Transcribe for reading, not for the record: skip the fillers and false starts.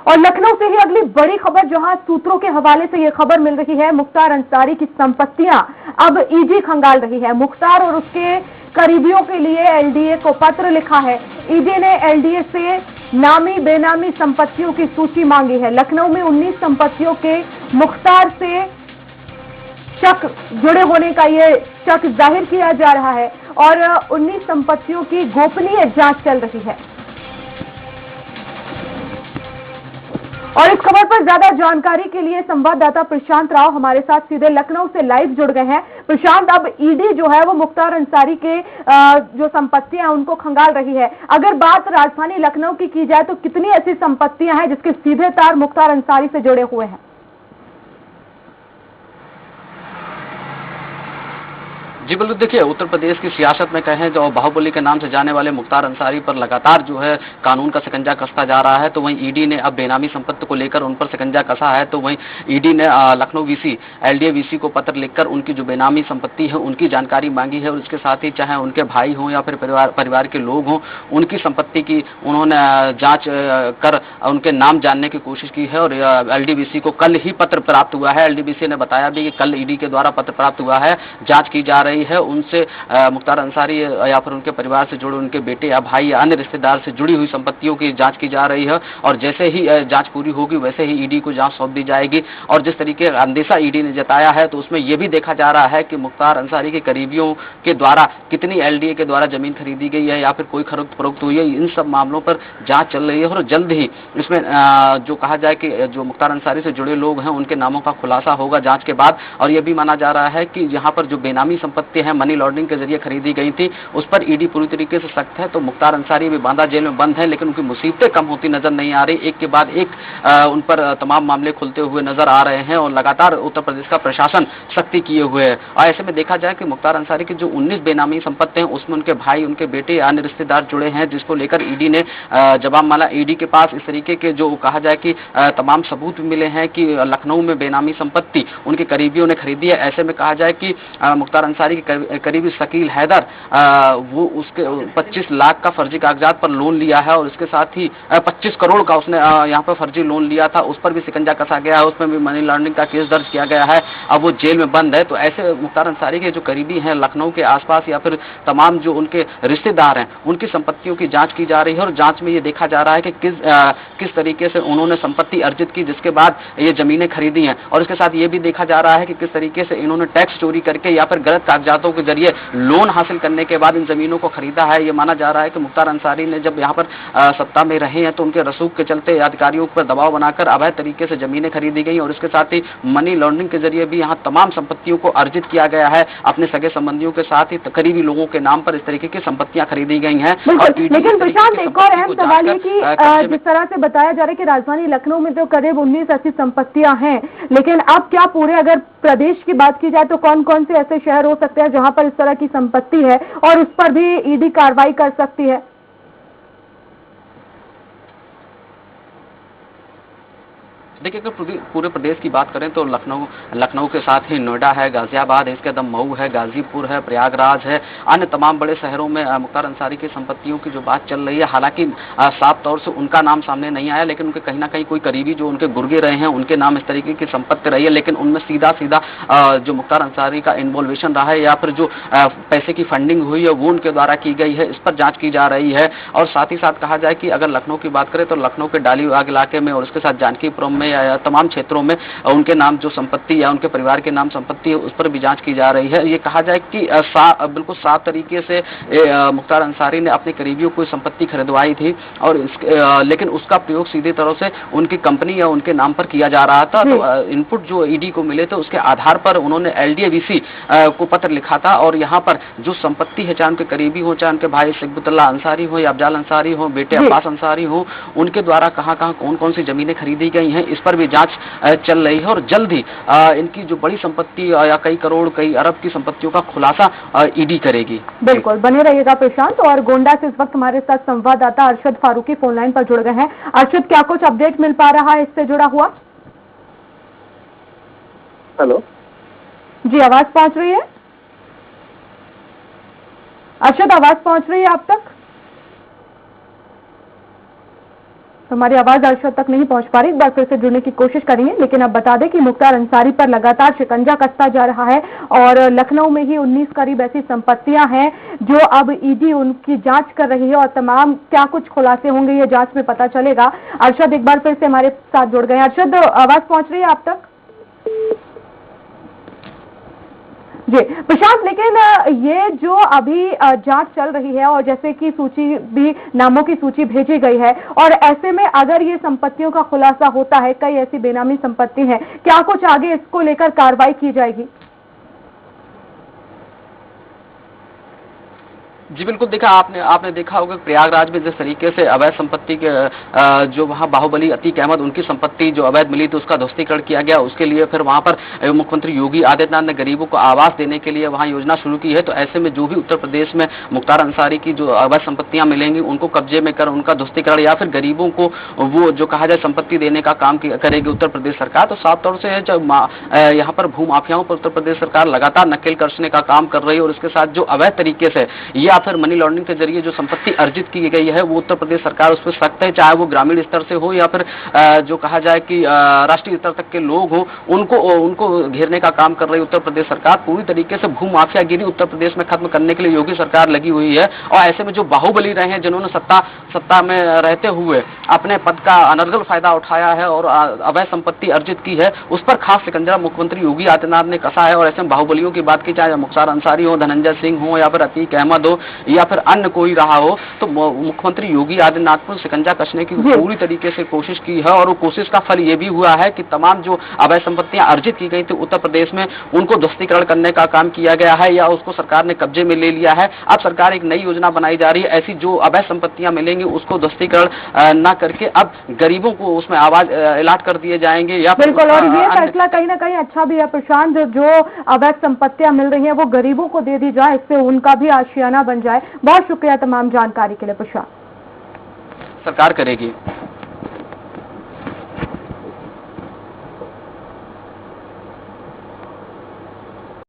और लखनऊ से ही अगली बड़ी खबर, जहां सूत्रों के हवाले से यह खबर मिल रही है, मुख्तार अंसारी की संपत्तियां अब ईडी खंगाल रही है। मुख्तार और उसके करीबियों के लिए एलडीए को पत्र लिखा है। ईडी ने एलडीए से नामी बेनामी संपत्तियों की सूची मांगी है। लखनऊ में 19 संपत्तियों के मुख्तार से शक जुड़े होने का ये शक जाहिर किया जा रहा है और 19 संपत्तियों की गोपनीय जांच चल रही है। और इस खबर पर ज्यादा जानकारी के लिए संवाददाता प्रशांत राव हमारे साथ सीधे लखनऊ से लाइव जुड़ गए हैं। प्रशांत, अब ईडी जो है वो मुख्तार अंसारी के जो संपत्तियां हैं उनको खंगाल रही है। अगर बात राजधानी लखनऊ की जाए तो कितनी ऐसी संपत्तियां हैं जिसके सीधे तार मुख्तार अंसारी से जुड़े हुए हैं? जी बिल्कुल, देखिए उत्तर प्रदेश की सियासत में कहें जो बाहुबली के नाम से जाने वाले मुख्तार अंसारी पर लगातार जो है कानून का शिकंजा कसता जा रहा है। तो वहीं ईडी ने अब बेनामी संपत्ति को लेकर उन पर शिकंजा कसा है। तो वहीं ईडी ने लखनऊ वीसी एलडीए वीसी को पत्र लिखकर उनकी जो बेनामी संपत्ति है उनकी जानकारी मांगी है और उसके साथ ही चाहे उनके भाई हों या फिर परिवार के लोग हों, उनकी संपत्ति की उन्होंने जाँच कर उनके नाम जानने की कोशिश की है। और एलडीवीसी को कल ही पत्र प्राप्त हुआ है। एलडीवीसी ने बताया भी कि कल ईडी के द्वारा पत्र प्राप्त हुआ है, जाँच की जा रही है। उनसे मुख्तार अंसारी या फिर उनके परिवार से जुड़े उनके बेटे या भाई या अन्य रिश्तेदार से जुड़ी हुई संपत्तियों की जांच की जा रही है और जैसे ही जांच पूरी होगी वैसे ही ईडी को जांच सौंप दी जाएगी। और जिस तरीके का अंदेशा ईडी ने जताया है तो उसमें यह भी देखा जा रहा है कि मुख्तार अंसारी के करीबियों के द्वारा कितनी एलडीए के द्वारा जमीन खरीदी गई है या फिर कोई खरीद फरोख्त हुई है, इन सब मामलों पर जांच चल रही है। और जल्द ही इसमें जो कहा जाए कि जो मुख्तार अंसारी से जुड़े लोग हैं उनके नामों का खुलासा होगा जांच के बाद। और यह भी माना जा रहा है कि यहाँ पर जो बेनामी संपत्ति है मनी लॉन्ड्रिंग के जरिए खरीदी गई थी उस पर ईडी पूरी तरीके से सख्त है। तो मुख्तार अंसारी भी बांदा जेल में बंद है लेकिन उनकी मुसीबतें कम होती नजर नहीं आ रही। एक के बाद एक उन पर तमाम मामले खुलते हुए नजर आ रहे हैं और लगातार उत्तर प्रदेश का प्रशासन सख्ती किए हुए है। और ऐसे में देखा जाए कि मुख्तार अंसारी की जो 19 बेनामी संपत्ति हैं उसमें उनके भाई, उनके बेटे, अन्य रिश्तेदार जुड़े हैं, जिसको लेकर ईडी ने जवाब मांगा। ईडी के पास इस तरीके के जो कहा जाए कि तमाम सबूत मिले हैं कि लखनऊ में बेनामी संपत्ति उनके करीबियों ने खरीदी है। ऐसे में कहा जाए कि मुख्तार अंसारी के करीबी शकील हैदर वो उसके 25 लाख का फर्जी कागजात पर लोन लिया है और इसके साथ ही 25 करोड़ का उसने यहाँ पर फर्जी लोन लिया था, उस पर भी शिकंजा कसा गया है, उसमें भी मनी लॉन्ड्रिंग का केस दर्ज किया गया है। अब वो जेल में बंद है। तो ऐसे मुख्तार अंसारी के जो करीबी हैं लखनऊ के आसपास या फिर तमाम जो उनके रिश्तेदार हैं उनकी संपत्तियों की जांच की जा रही है और जांच में ये देखा जा रहा है कि किस तरीके से उन्होंने संपत्ति अर्जित की जिसके बाद ये जमीनें खरीदी हैं। और इसके साथ ये भी देखा जा रहा है कि किस तरीके से इन्होंने टैक्स चोरी करके या फिर गलत कागजातों के जरिए लोन हासिल करने के बाद इन जमीनों को खरीदा है। ये माना जा रहा है कि मुख्तार अंसारी ने जब यहाँ पर सत्ता में रहे हैं तो उनके रसूख के चलते अधिकारियों पर दबाव बनाकर अवैध तरीके से जमीनें खरीदी गई और इसके साथ ही मनी लॉन्ड्रिंग के जरिए भी यहाँ तमाम संपत्तियों को अर्जित किया गया है। अपने सगे संबंधियों के साथ ही करीबी लोगों के नाम पर इस तरीके की संपत्तियां खरीदी गई हैं। लेकिन प्रशांत, एक और अहम सवाल है कि जिस तरह से बताया जा रहा है कि राजधानी लखनऊ में तो करीब 19 ऐसी संपत्तियां हैं, लेकिन अब क्या पूरे अगर प्रदेश की बात की जाए तो कौन कौन से ऐसे शहर हो सकते हैं जहां पर इस तरह की संपत्ति है और उस पर भी ईडी कार्रवाई कर सकती है? देखिए अगर पूरे प्रदेश की बात करें तो लखनऊ के साथ ही नोएडा है, गाजियाबाद है, इसके बाद मऊ है, गाजीपुर है, प्रयागराज है, अन्य तमाम बड़े शहरों में मुख्तार अंसारी की संपत्तियों की जो बात चल रही है। हालांकि साफ तौर से उनका नाम सामने नहीं आया लेकिन उनके कहीं ना कहीं कोई करीबी जो उनके गुर्गे रहे हैं उनके नाम इस तरीके की संपत्ति रही है। लेकिन उनमें सीधा जो मुख्तार अंसारी का इन्वॉल्वेशन रहा है या फिर जो पैसे की फंडिंग हुई है वो उनके द्वारा की गई है, इस पर जाँच की जा रही है। और साथ ही साथ कहा जाए कि अगर लखनऊ की बात करें तो लखनऊ के डालीबाग इलाके में और उसके साथ जानकीपुरम में या तमाम क्षेत्रों में उनके नाम जो संपत्ति या उनके परिवार के नाम संपत्ति है उस पर भी जांच की जा रही है। ये कहा जाए कि बिल्कुल साफ तरीके से मुख्तार अंसारी ने अपने करीबियों को संपत्ति खरीदवाई थी और लेकिन उसका प्रयोग सीधे तरह से उनकी कंपनी या उनके नाम पर किया जा रहा था। तो इनपुट जो ईडी को मिले थे उसके आधार पर उन्होंने एलडीए वीसी को पत्र लिखा था और यहाँ पर जो संपत्ति है चाहे उनके करीबी हो, चाहे उनके भाई सिकबतुल्ला अंसारी हो या अफजाल अंसारी हो, बेटे अब्बास अंसारी हो, उनके द्वारा कहाँ कौन कौन सी जमीनें खरीदी गई हैं इस पर भी जांच चल रही है। और जल्द ही इनकी जो बड़ी संपत्ति या कई करोड़ कई अरब की संपत्तियों का खुलासा ईडी करेगी। बिल्कुल बने रहिएगा प्रशांत। और गोंडा से इस वक्त हमारे साथ संवाददाता अरशद फारूकी फोन लाइन पर जुड़ गए हैं। अरशद, क्या कुछ अपडेट मिल पा रहा है इससे जुड़ा हुआ? हेलो जी, आवाज पहुंच रही है? अरशद, आवाज पहुंच रही है आप तक? तो हमारी आवाज अर्शद तक नहीं पहुंच पा रही, एक बार फिर से जुड़ने की कोशिश करेंगे। लेकिन अब बता दें कि मुख्तार अंसारी पर लगातार शिकंजा कसता जा रहा है और लखनऊ में ही 19 करीब ऐसी संपत्तियां हैं जो अब ईडी उनकी जांच कर रही है और तमाम क्या कुछ खुलासे होंगे ये जांच में पता चलेगा। अर्शद एक बार फिर से हमारे साथ जुड़ गए। अर्शद, आवाज पहुंच रही है आप तक? जी प्रशांत, लेकिन ये जो अभी जांच चल रही है और जैसे कि सूची भी, नामों की सूची भेजी गई है, और ऐसे में अगर ये संपत्तियों का खुलासा होता है, कई ऐसी बेनामी संपत्ति हैं, क्या कुछ आगे इसको लेकर कार्रवाई की जाएगी? जी बिल्कुल, देखा आपने देखा होगा प्रयागराज में जिस तरीके से अवैध संपत्ति के जो वहां बाहुबली अतीक अहमद उनकी संपत्ति जो अवैध मिली थी उसका ध्वस्तीकरण किया गया। उसके लिए फिर वहां पर मुख्यमंत्री योगी आदित्यनाथ ने गरीबों को आवास देने के लिए वहां योजना शुरू की है। तो ऐसे में जो भी उत्तर प्रदेश में मुख्तार अंसारी की जो अवैध संपत्तियां मिलेंगी उनको कब्जे में कर उनका ध्वस्तीकरण या फिर गरीबों को वो जो कहा जाए संपत्ति देने का काम करेगी उत्तर प्रदेश सरकार। तो साफ तौर से है जब यहाँ पर भू माफियाओं पर उत्तर प्रदेश सरकार लगातार नकेल कसने का काम कर रही है और इसके साथ जो अवैध तरीके से या फिर मनी लॉन्ड्रिंग के जरिए जो संपत्ति अर्जित की गई है वो उत्तर प्रदेश सरकार उस पर सख्त है, चाहे वो ग्रामीण स्तर से हो या फिर जो कहा जाए कि राष्ट्रीय स्तर तक के लोग हो, उनको घेरने का काम कर रही उत्तर प्रदेश सरकार। पूरी तरीके से भू माफियागिरी उत्तर प्रदेश में खत्म करने के लिए योगी सरकार लगी हुई है। और ऐसे में जो बाहुबली रहे हैं जिन्होंने सत्ता में रहते हुए अपने पद का अनर्गल फायदा उठाया है और अवैध संपत्ति अर्जित की है, उस पर खास शिकंजा मुख्यमंत्री योगी आदित्यनाथ ने कसा है। और ऐसे में बाहुबलियों की बात की चाहे मुख्तार अंसारी हो, धनंजय सिंह हो या फिर अतीक अहमद हो या फिर अन्य कोई रहा हो, तो मुख्यमंत्री योगी आदित्यनाथ को शिकंजा कसने की पूरी तरीके से कोशिश की है। और वो कोशिश का फल ये भी हुआ है कि तमाम जो अवैध संपत्तियां अर्जित की गई थी उत्तर प्रदेश में उनको ध्वस्तीकरण करने का काम किया गया है या उसको सरकार ने कब्जे में ले लिया है। अब सरकार एक नई योजना बनाई जा रही है, ऐसी जो अवैध संपत्तियां मिलेंगी उसको ध्वस्तीकरण न करके अब गरीबों को उसमें आवाज अलाट कर दिए जाएंगे। या बिल्कुल, और ये फैसला कहीं ना कहीं अच्छा भी है प्रशांत, जो अवैध संपत्तियां मिल रही हैं वो गरीबों को दे दी जाए, इससे उनका भी आशियाना बन जाए। बहुत शुक्रिया तमाम जानकारी के लिए प्रशांत। सरकार करेगी।